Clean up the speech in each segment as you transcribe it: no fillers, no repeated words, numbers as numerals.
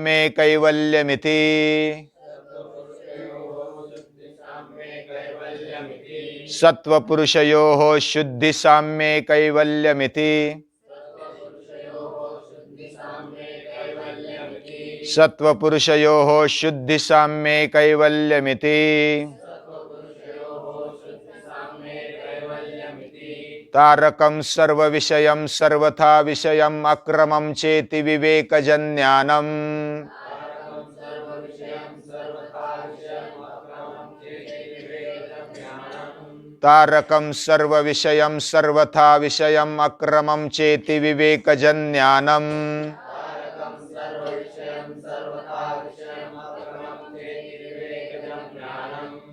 साम्ये कैवल्यमिति। सत्वपुरुषयोः शुद्धि साम्ये कैवल्यमिति। सत्वपुरुषयोः शुद्धि साम्ये कैवल्यमिति। तारकं सर्वविषयं सर्वथा विषयम् अक्रमं चेति विवेकजन्यानम्। तारकं सर्वविषयं सर्वथा विषयम् अक्रमं चेति विवेकजन्यानम्।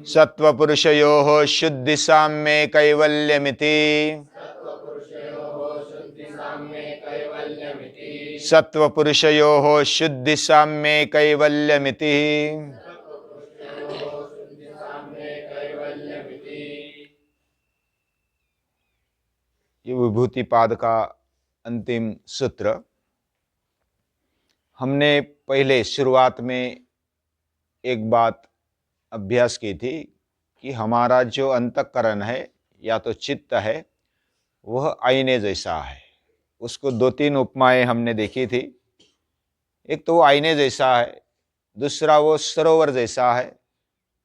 सत्वपुरुषयोः शुद्धि साम्ये कैवल्यमिति। सत्वपुरुषयोः शुद्धि साम्ये कैवल्यमिति। ये विभूतिपाद का अंतिम सूत्र। हमने पहले शुरुआत में एक बात अभ्यास की थी कि हमारा जो अंतःकरण है या तो चित्त है वह आईने जैसा है। उसको दो तीन उपमाएं हमने देखी थी। एक तो वो आईने जैसा है, दूसरा वो सरोवर जैसा है,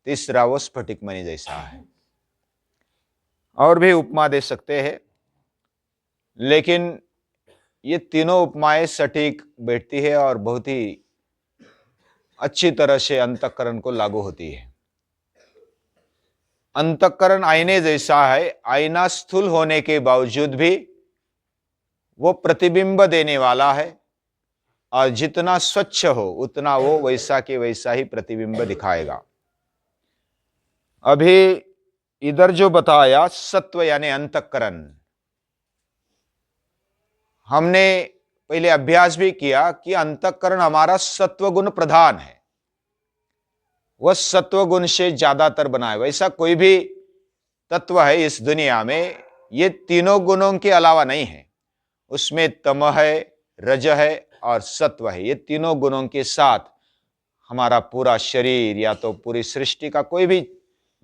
तीसरा वो स्फटिक मणि जैसा है। और भी उपमा दे सकते हैं, लेकिन ये तीनों उपमाएं सटीक बैठती है और बहुत ही अच्छी तरह से अंतःकरण को लागू होती है। अंतःकरण आईने जैसा है। आईना स्थूल होने के बावजूद भी वो प्रतिबिंब देने वाला है और जितना स्वच्छ हो उतना वो वैसा के वैसा ही प्रतिबिंब दिखाएगा। अभी इधर जो बताया सत्व यानी अंतःकरण, हमने पहले अभ्यास भी किया कि अंतःकरण हमारा सत्वगुण प्रधान है। वह सत्वगुण से ज्यादातर बना है। वैसा कोई भी तत्व है इस दुनिया में, ये तीनों गुणों के अलावा नहीं है। उसमें तम है, रज है और सत्व है। ये तीनों गुणों के साथ हमारा पूरा शरीर या तो पूरी सृष्टि का कोई भी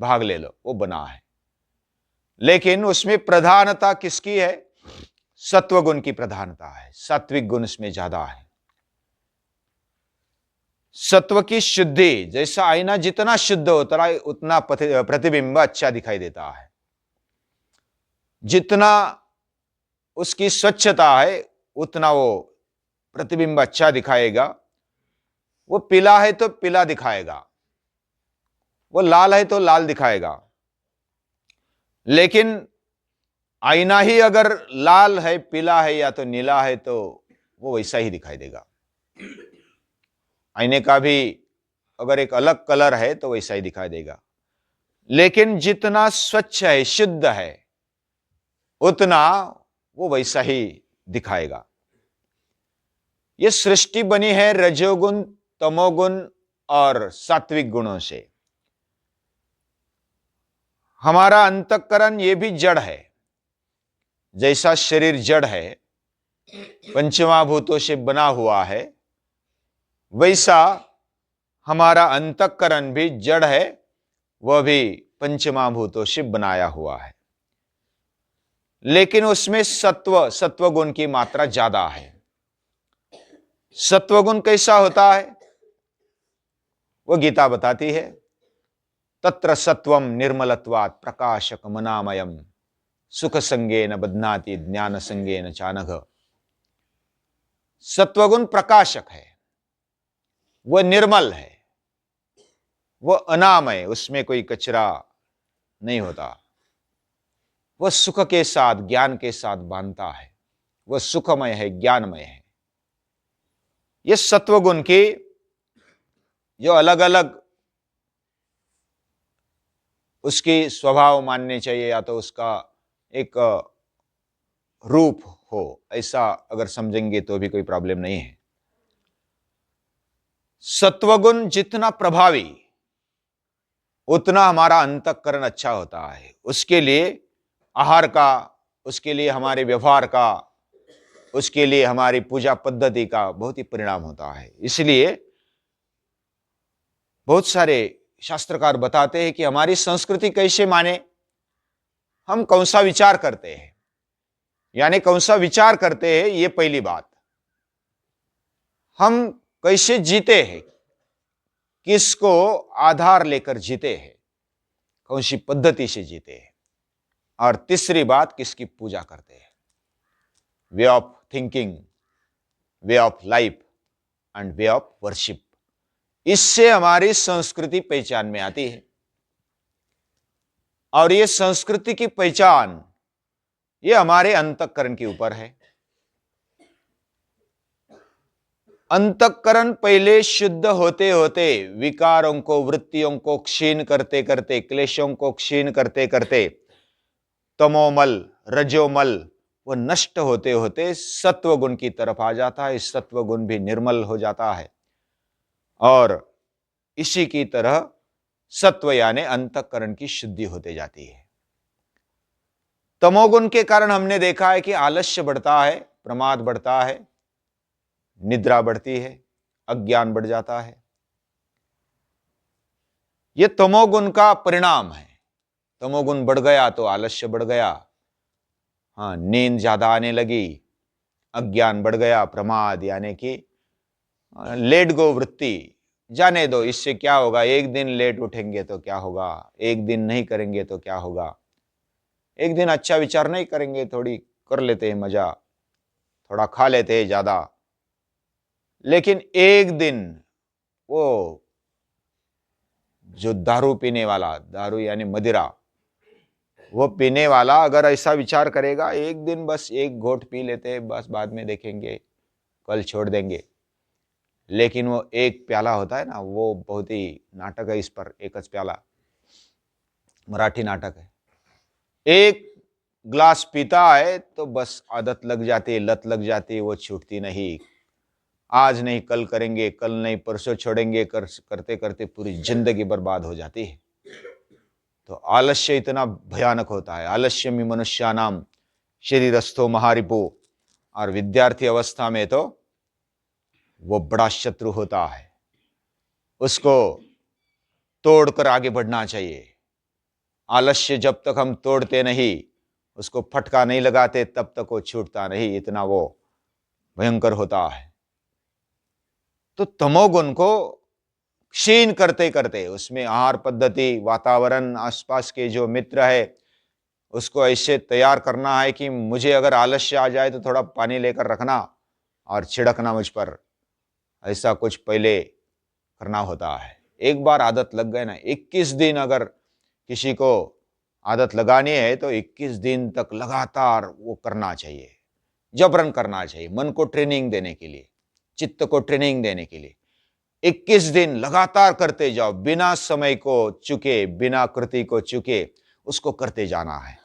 भाग ले लो, वो बना है। लेकिन उसमें प्रधानता किसकी है? सत्वगुण की प्रधानता है। सात्विक गुण इसमें ज्यादा है। सत्व की शुद्धि, जैसा आईना जितना शुद्ध होता है उतना प्रतिबिंब अच्छा दिखाई देता है। जितना उसकी स्वच्छता है उतना वो प्रतिबिंब अच्छा दिखाएगा। वो पीला है तो पीला दिखाएगा, वो लाल है तो लाल दिखाएगा। लेकिन आईना ही अगर लाल है, पीला है या तो नीला है तो वो वैसा ही दिखाई देगा। आईने का भी अगर एक अलग कलर है तो वैसा ही दिखाई देगा। लेकिन जितना स्वच्छ है, शुद्ध है, उतना वो वैसा ही दिखाएगा। ये सृष्टि बनी है रजोगुण, तमोगुण और सात्विक गुणों से। हमारा अंतःकरण ये भी जड़ है। जैसा शरीर जड़ है, पंचमहाभूतों से बना हुआ है, वैसा हमारा अंतःकरण भी जड़ है, वह भी पंचमहाभूतों से बनाया हुआ है। लेकिन उसमें सत्वगुण की मात्रा ज्यादा है। सत्वगुण कैसा होता है वो गीता बताती है। तत्र सत्वम निर्मलत्वात् प्रकाशकमनामयम् सुख संगेन बध्नाति ज्ञान संगेन चानघ। सत्वगुण प्रकाशक है, वह निर्मल है, वह अनामय, उसमें कोई कचरा नहीं होता। वह सुख के साथ, ज्ञान के साथ बांधता है। वह सुखमय है, ज्ञानमय है। ये सत्वगुण की जो अलग अलग उसकी स्वभाव मानने चाहिए या तो उसका एक रूप हो, ऐसा अगर समझेंगे तो भी कोई प्रॉब्लम नहीं है। सत्वगुण जितना प्रभावी उतना हमारा अंतःकरण अच्छा होता है। उसके लिए आहार का, उसके लिए हमारे व्यवहार का, उसके लिए हमारी पूजा पद्धति का बहुत ही परिणाम होता है। इसलिए बहुत सारे शास्त्रकार बताते हैं कि हमारी संस्कृति कैसे माने, हम कौन सा विचार करते हैं, यानी कौन सा विचार करते हैं, ये पहली बात। हम कैसे जीते हैं, किसको आधार लेकर जीते हैं, कौन सी पद्धति से जीते हैं, और तीसरी बात, किसकी पूजा करते हैं। Way of thinking, way of life and way of worship, इससे हमारी संस्कृति पहचान में आती है। और ये संस्कृति की पहचान, ये हमारे अंतःकरण के ऊपर है। अंतःकरण पहले शुद्ध होते होते, विकारों को, वृत्तियों को क्षीण करते करते, क्लेशों को क्षीण करते करते, तमोमल, रजोमल वो नष्ट होते होते सत्व गुण की तरफ आ जाता है। सत्व गुण भी निर्मल हो जाता है, और इसी की तरह सत्व यानी अंतःकरण की शुद्धि होते जाती है। तमोगुण के कारण हमने देखा है कि आलस्य बढ़ता है, प्रमाद बढ़ता है, निद्रा बढ़ती है, अज्ञान बढ़ जाता है। यह तमोगुण का परिणाम है। तमोगुण बढ़ गया तो आलस्य बढ़ गया, हाँ, नींद ज्यादा आने लगी, अज्ञान बढ़ गया, प्रमाद यानी कि लेट गो वृत्ति, जाने दो, इससे क्या होगा, एक दिन लेट उठेंगे तो क्या होगा, एक दिन नहीं करेंगे तो क्या होगा, एक दिन अच्छा विचार नहीं करेंगे, थोड़ी कर लेते हैं मजा, थोड़ा खा लेते हैं ज्यादा, लेकिन एक दिन वो जो दारू पीने वाला, दारू यानी मदिरा, वो पीने वाला अगर ऐसा विचार करेगा, एक दिन बस एक घोट पी लेते हैं, बस बाद में देखेंगे, कल छोड़ देंगे, लेकिन वो एक प्याला होता है ना, वो बहुत ही नाटक है इस पर, एकच प्याला, मराठी नाटक है। एक ग्लास पीता है तो बस आदत लग जाती है, लत लग जाती है, वो छूटती नहीं। आज नहीं कल करेंगे, कल नहीं परसों छोड़ेंगे, करते करते पूरी जिंदगी बर्बाद हो जाती है। तो आलस्य इतना भयानक होता है। आलस्यमि मनुष्यानाम शरीरस्थो महारिपो, और विद्यार्थी अवस्था में तो वो बड़ा शत्रु होता है, उसको तोड़कर आगे बढ़ना चाहिए। आलस्य जब तक हम तोड़ते नहीं, उसको फटका नहीं लगाते, तब तक वो छूटता नहीं, इतना वो भयंकर होता है। तो तमोगुण को क्षीण करते करते, उसमें आहार पद्धति, वातावरण, आसपास के जो मित्र है, उसको ऐसे तैयार करना है कि मुझे अगर आलस्य आ जाए तो थोड़ा पानी लेकर रखना और छिड़कना मुझ पर, ऐसा कुछ पहले करना होता है। एक बार आदत लग गए ना, 21 दिन अगर किसी को आदत लगानी है तो 21 दिन तक लगातार वो करना चाहिए, जबरन करना चाहिए, मन को ट्रेनिंग देने के लिए, चित्त को ट्रेनिंग देने के लिए 21 दिन लगातार करते जाओ, बिना समय को चुके, बिना कृति को चुके, उसको करते जाना है,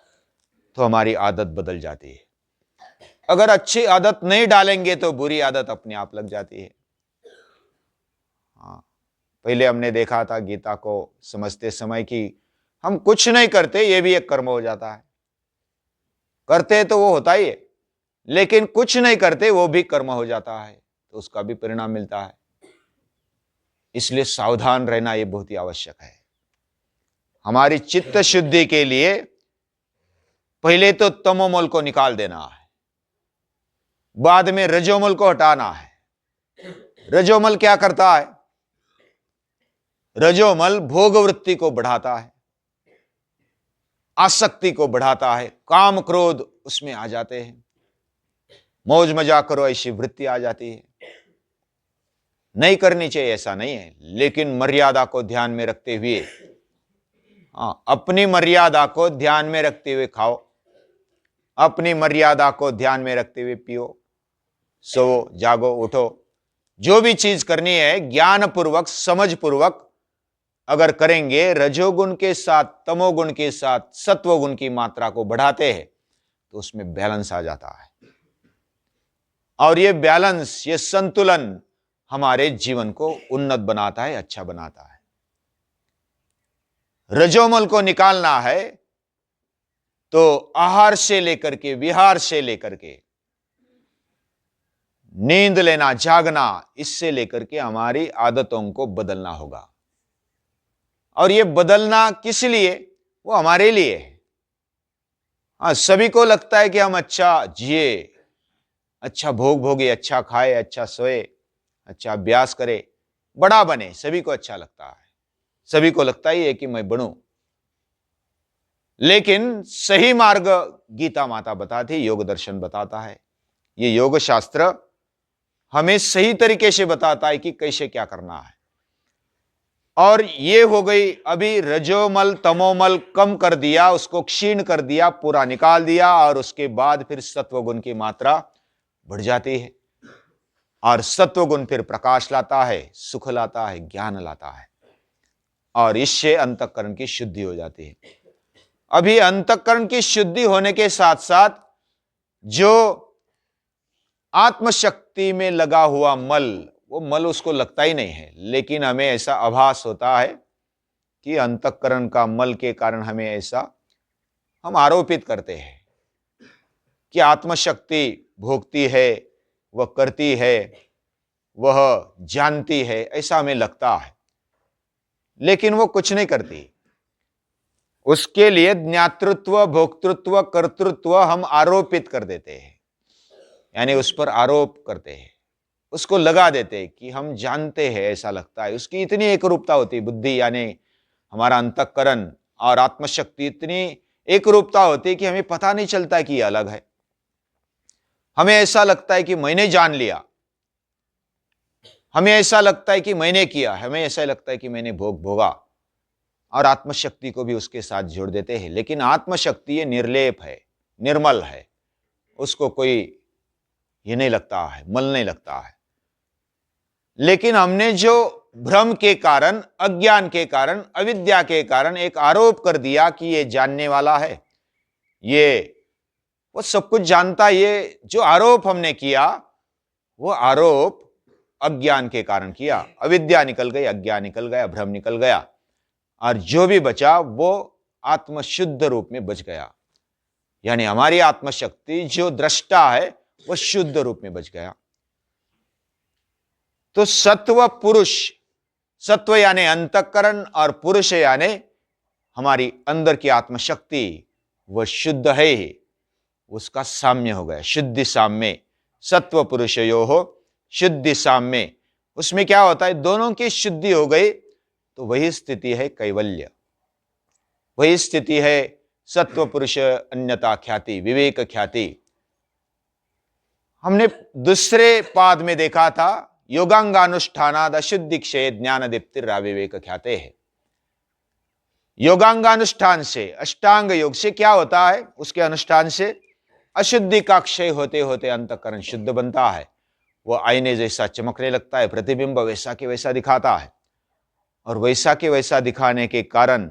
तो हमारी आदत बदल जाती है। अगर अच्छी आदत नहीं डालेंगे तो बुरी आदत अपने आप लग जाती है। हाँ, पहले हमने देखा था गीता को समझते समय कि हम कुछ नहीं करते, ये भी एक कर्म हो जाता है। करते तो वो होता ही है, लेकिन कुछ नहीं करते वो भी कर्म हो जाता है, तो उसका भी परिणाम मिलता है। इसलिए सावधान रहना ये बहुत ही आवश्यक है। हमारी चित्त शुद्धि के लिए पहले तो तमोमल को निकाल देना है, बाद में रजोमल को हटाना है। रजोमल क्या करता है? रजोमल भोग वृत्ति को बढ़ाता है, आसक्ति को बढ़ाता है, काम क्रोध उसमें आ जाते हैं, मौज मजाक करो ऐसी वृत्ति आ जाती है। नहीं करनी चाहिए ऐसा नहीं है, लेकिन मर्यादा को ध्यान में रखते हुए, अपनी मर्यादा को ध्यान में रखते हुए खाओ, अपनी मर्यादा को ध्यान में रखते हुए पियो, सो, जागो, उठो, जो भी चीज करनी है ज्ञान पूर्वक, समझ पूर्वक अगर करेंगे, रजोगुण के साथ तमोगुण के साथ सत्वगुण की मात्रा को बढ़ाते हैं तो उसमें बैलेंस आ जाता है। और ये बैलेंस, ये संतुलन हमारे जीवन को उन्नत बनाता है, अच्छा बनाता है। रजोमल को निकालना है तो आहार से लेकर के, विहार से लेकर के, नींद लेना, जागना, इससे लेकर के हमारी आदतों को बदलना होगा। और ये बदलना किस लिए? वो हमारे लिए है। हाँ, सभी को लगता है कि हम अच्छा जिए, अच्छा भोग भोगे, अच्छा खाए, अच्छा सोए, अच्छा अभ्यास करे, बड़ा बने, सभी को अच्छा लगता है। सभी को लगता ही है कि मैं बनूं। लेकिन सही मार्ग गीता माता बताती, योग दर्शन बताता है, ये योग शास्त्र हमें सही तरीके से बताता है कि कैसे क्या करना है। और ये हो गई, अभी रजोमल तमोमल कम कर दिया, उसको क्षीण कर दिया, पूरा निकाल दिया, और उसके बाद फिर सत्वगुण की मात्रा बढ़ जाती है। और सत्वगुण फिर प्रकाश लाता है, सुख लाता है, ज्ञान लाता है, और इससे अंतःकरण की शुद्धि हो जाती है। अभी अंतःकरण की शुद्धि होने के साथ साथ जो आत्मशक्ति में लगा हुआ मल, वो मल उसको लगता ही नहीं है, लेकिन हमें ऐसा आभास होता है कि अंतःकरण का मल के कारण हमें ऐसा हम आरोपित करते हैं कि आत्मशक्ति भोगती है, वह करती है, वह जानती है, ऐसा हमें लगता है। लेकिन वो कुछ नहीं करती। उसके लिए ज्ञातृत्व, भोक्तृत्व, कर्तृत्व हम आरोपित कर देते हैं, यानी उस पर आरोप करते हैं, उसको लगा देते हैं कि हम जानते हैं, ऐसा लगता है। उसकी इतनी एकरूपता होती है, बुद्धि यानी हमारा अंतःकरण और आत्मशक्ति इतनी एकरूपता होती है कि हमें पता नहीं चलता कि ये अलग है। हमें ऐसा लगता है कि मैंने जान लिया, हमें ऐसा लगता है कि मैंने किया, हमें ऐसा लगता है कि मैंने भोग भोगा, और आत्मशक्ति को भी उसके साथ जोड़ देते हैं। लेकिन आत्मशक्ति ये निर्लेप है, निर्मल है, उसको कोई ये नहीं लगता है, मल नहीं लगता है। लेकिन हमने जो भ्रम के कारण, अज्ञान के कारण, अविद्या के कारण एक आरोप कर दिया कि ये जानने वाला है, ये वो सब कुछ जानता, ये जो आरोप हमने किया, वो आरोप अज्ञान के कारण किया। अविद्या निकल गई, अज्ञान निकल गया, भ्रम निकल गया, और जो भी बचा वो आत्मशुद्ध रूप में बच गया। यानी हमारी आत्मशक्ति जो दृष्टा है वो शुद्ध रूप में बच गया। तो सत्व पुरुष, सत्व यानी अंतःकरण, और पुरुष यानी हमारी अंदर की आत्मशक्ति, वह शुद्ध है ही, उसका साम्य हो गया, शुद्धि साम्य। सत्व पुरुषयोः शुद्धि साम्य। उसमें क्या होता है, दोनों की शुद्धि हो गई तो वही स्थिति है कैवल्य, वही स्थिति है सत्व पुरुष अन्यता ख्याति, विवेक ख्याति। हमने दूसरे पाद में देखा था, योगांगानुष्ठानाद अशुद्धि क्षय ज्ञान दीप्तिर्विवेक ख्याते है। योगांगानुष्ठान से, अष्टांग योग से क्या होता है, उसके अनुष्ठान से अशुद्धि का क्षय होते होते अंतःकरण शुद्ध बनता है। वो आईने जैसा चमकने लगता है, प्रतिबिंब वैसा के वैसा दिखाता है, और वैसा के वैसा दिखाने के कारण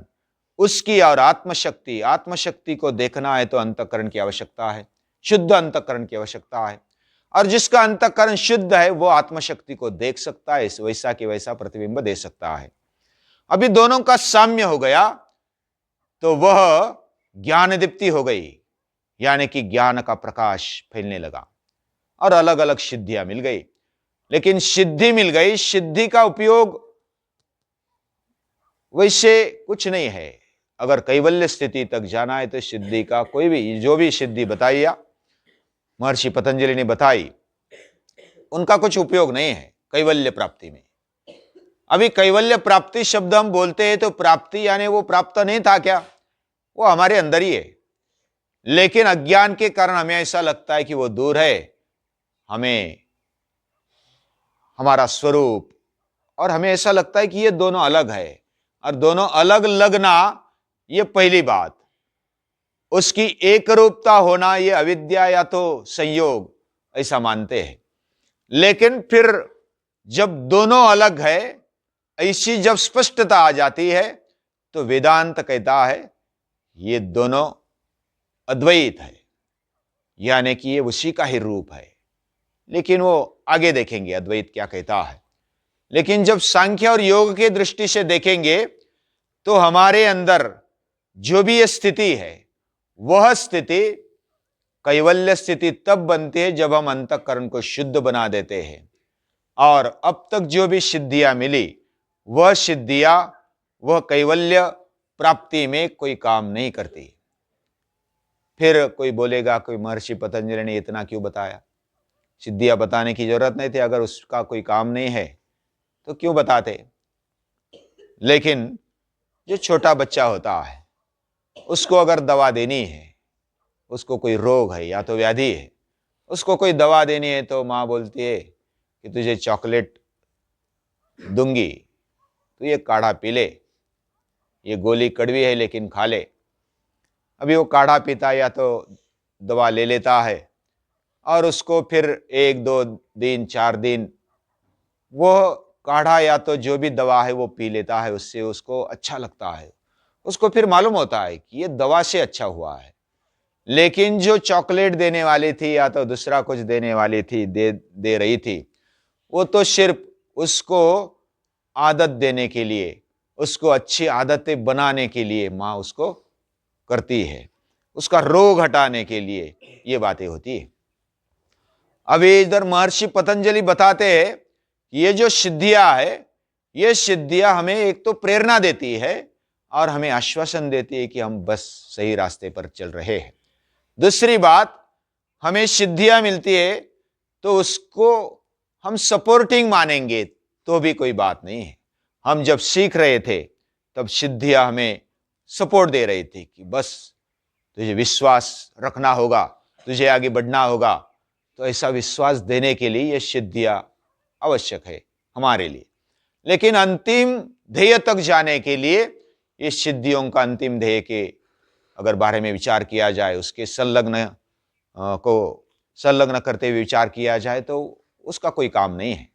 उसकी और आत्मशक्ति, आत्मशक्ति को देखना है तो अंतःकरण की आवश्यकता है, शुद्ध अंतःकरण की आवश्यकता है। और जिसका अंतःकरण शुद्ध है वो आत्मशक्ति को देख सकता है, वैसा के वैसा प्रतिबिंब दे सकता है। अभी दोनों का साम्य हो गया तो वह ज्ञान दीप्ति हो गई, यानी कि ज्ञान का प्रकाश फैलने लगा और अलग अलग सिद्धियां मिल गई। लेकिन सिद्धि मिल गई, सिद्धि का उपयोग वैसे कुछ नहीं है। अगर कैवल्य स्थिति तक जाना है तो सिद्धि का कोई भी, जो भी सिद्धि बताई या महर्षि पतंजलि ने बताई, उनका कुछ उपयोग नहीं है कैवल्य प्राप्ति में। अभी कैवल्य प्राप्ति शब्द हम बोलते हैं तो प्राप्ति यानी वो प्राप्त नहीं था क्या, वो हमारे अंदर ही है, लेकिन अज्ञान के कारण हमें ऐसा लगता है कि वो दूर है, हमें हमारा स्वरूप, और हमें ऐसा लगता है कि ये दोनों अलग है। और दोनों अलग लगना ये पहली बात, उसकी एक रूपता होना ये अविद्या या तो संयोग, ऐसा मानते हैं। लेकिन फिर जब दोनों अलग है, ऐसी जब स्पष्टता आ जाती है तो वेदांत कहता है ये दोनों अद्वैत है, यानी कि ये उसी का ही रूप है। लेकिन वो आगे देखेंगे अद्वैत क्या कहता है। लेकिन जब सांख्य और योग की दृष्टि से देखेंगे तो हमारे अंदर जो भी ये स्थिति है, वह स्थिति कैवल्य स्थिति तब बनती है जब हम अंतःकरण को शुद्ध बना देते हैं। और अब तक जो भी सिद्धियां मिली, वह सिद्धियां वह कैवल्य प्राप्ति में कोई काम नहीं करती। फिर कोई बोलेगा कोई महर्षि पतंजलि ने इतना क्यों बताया, सिद्धियां बताने की जरूरत नहीं थी, अगर उसका कोई काम नहीं है तो क्यों बताते। लेकिन जो छोटा बच्चा होता है उसको अगर दवा देनी है, उसको कोई रोग है या तो व्याधि है, उसको कोई दवा देनी है तो माँ बोलती है कि तुझे चॉकलेट दूंगी, तो ये काढ़ा पी ले, ये गोली कड़वी है लेकिन खा ले। अभी वो काढ़ा पीता या तो दवा ले लेता है और उसको फिर 1-2 दिन 4 दिन वो काढ़ा या तो जो भी दवा है वो पी लेता है, उससे उसको अच्छा लगता है, उसको फिर मालूम होता है कि ये दवा से अच्छा हुआ है। लेकिन जो चॉकलेट देने वाली थी या तो दूसरा कुछ देने वाली थी, दे रही थी, वो तो सिर्फ उसको आदत देने के लिए, उसको अच्छी आदतें बनाने के लिए माँ उसको करती है, उसका रोग हटाने के लिए ये बातें होती है। अभी इधर महर्षि पतंजलि बताते हैं कि ये जो सिद्धियां है, ये सिद्धियां हमें एक तो प्रेरणा देती है और हमें आश्वासन देती है कि हम बस सही रास्ते पर चल रहे हैं। दूसरी बात, हमें सिद्धियां मिलती है तो उसको हम सपोर्टिंग मानेंगे तो भी कोई बात नहीं है। हम जब सीख रहे थे तब सिद्धियां हमें सपोर्ट दे रही थी कि बस तुझे विश्वास रखना होगा, तुझे आगे बढ़ना होगा। तो ऐसा विश्वास देने के लिए ये सिद्धियां आवश्यक है हमारे लिए। लेकिन अंतिम ध्येय तक जाने के लिए ये सिद्धियों का अंतिम ध्येय के अगर बारे में विचार किया जाए, उसके संलग्न करते हुए विचार किया जाए तो उसका कोई काम नहीं है।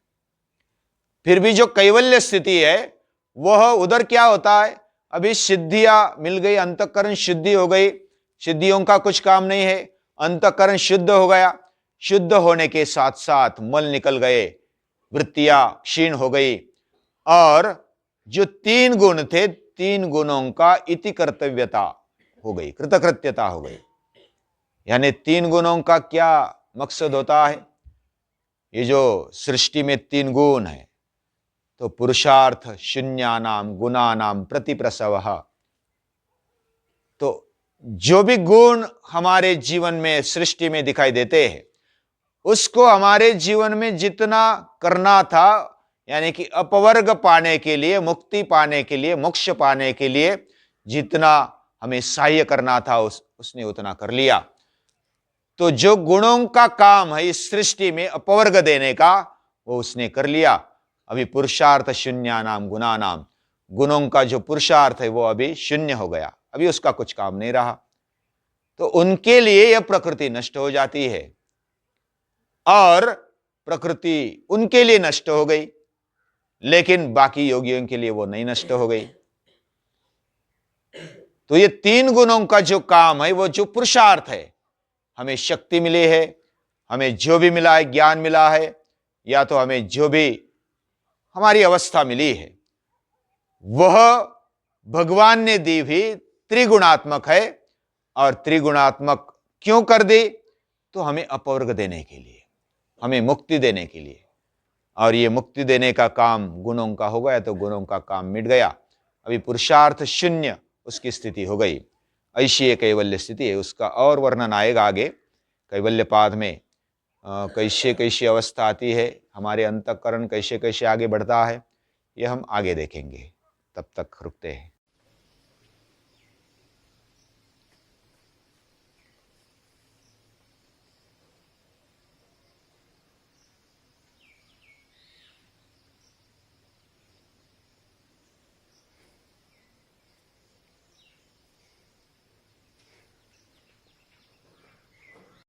फिर भी जो कैवल्य स्थिति है वह उधर क्या होता है, अभी सिद्धियां मिल गई, अंतःकरण शुद्धि हो गई, सिद्धियों का कुछ काम नहीं है, अंतःकरण शुद्ध हो गया, शुद्ध होने के साथ साथ मल निकल गए, वृत्तियां क्षीण हो गई और जो 3 गुण थे, 3 गुणों का इति कर्तव्यता हो गई, कृतकृत्यता हो गई। यानी 3 गुणों का क्या मकसद होता है, ये जो सृष्टि में 3 गुण है तो पुरुषार्थ शून्यानाम गुणानाम प्रतिप्रसवः, तो जो भी गुण हमारे जीवन में सृष्टि में दिखाई देते हैं उसको हमारे जीवन में जितना करना था, यानी कि अपवर्ग पाने के लिए, मुक्ति पाने के लिए, मोक्ष पाने के लिए जितना हमें सहाय्य करना था उसने उतना कर लिया। तो जो गुणों का काम है इस सृष्टि में अपवर्ग देने का, वो उसने कर लिया। अभी पुरुषार्थ शून्यानाम गुणानाम, गुणों का जो पुरुषार्थ है वो अभी शून्य हो गया, अभी उसका कुछ काम नहीं रहा। तो उनके लिए यह प्रकृति नष्ट हो जाती है और प्रकृति उनके लिए नष्ट हो गई, लेकिन बाकी योगियों के लिए वो नहीं नष्ट हो गई। तो ये 3 गुणों का जो काम है, वो जो पुरुषार्थ है, हमें शक्ति मिली है, हमें जो भी मिला है, ज्ञान मिला है, या तो हमें जो भी हमारी अवस्था मिली है, वह भगवान ने दी हुई त्रिगुणात्मक है। और त्रिगुणात्मक क्यों कर दी, तो हमें अपवर्ग देने के लिए, हमें मुक्ति देने के लिए। और ये मुक्ति देने का काम गुणों का हो गया तो गुणों का काम मिट गया, अभी पुरुषार्थ शून्य उसकी स्थिति हो गई। ऐसी एक कैवल्य स्थिति है, उसका और वर्णन आएगा आगे कैवल्य पाद में। कैसे कैसी अवस्था आती है, हमारे अंतःकरण कैसे कैसे आगे बढ़ता है, ये हम आगे देखेंगे। तब तक रुकते हैं।